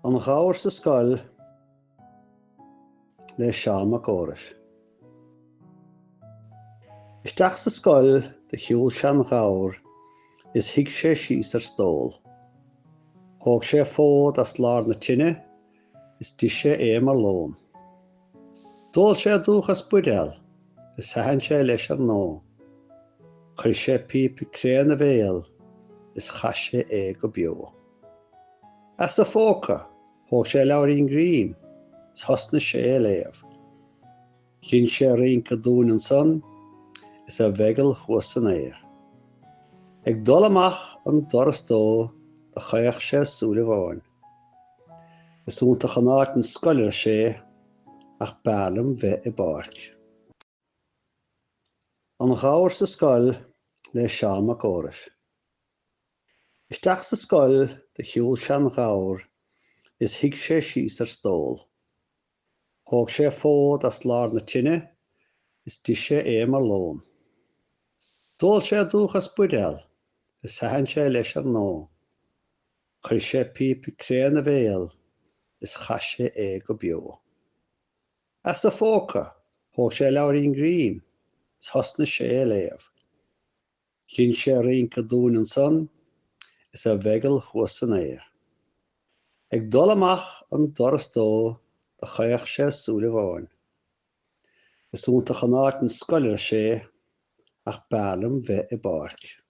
An gáir sa scoil le Seán Mac Córais. Isteach sa scoil de shiúil Seán Ghabhar is thuig sé síos ar stól. Thóg sé fód as lár na tine is dtí sé mar lón. Dóil sé dúchas buidéal is thaithinn sé leis ar nó. Chuir sé píp créan na bhéal is chas sé go beo. As sa fóca thóg sé labhraíonn grian is thosna sé léamh. Chin sé rianca dún an son is a bheigil chuas san éir. Ag dul amach an doras dó de chaoch sé súla bháin. Is úntach an áit an scoilir sé ach beallam bheith I barc. An gáir sa scoil le Seán Mac Córais. Isteach sa scoil de shiúil Seán Ghabhar is thuig sé síos ar stól. Thóg sé fód as lár na tine is dtí sé mar lón. Dóil sé dúchas buidéal is thaithinn sé leis ar nó. Chuir sé píp créan na bhéal is chas sé go beo. As sa fóca thóg sé labhraíonn grian is thosna sé léamh. Chin sé rianca dún an son is a bheigil chuas san éir. Ag dul amach an doras dó de chaoch sé súla bháin. Is úntach an áit an scoilir sé ach beallam bheith I barc.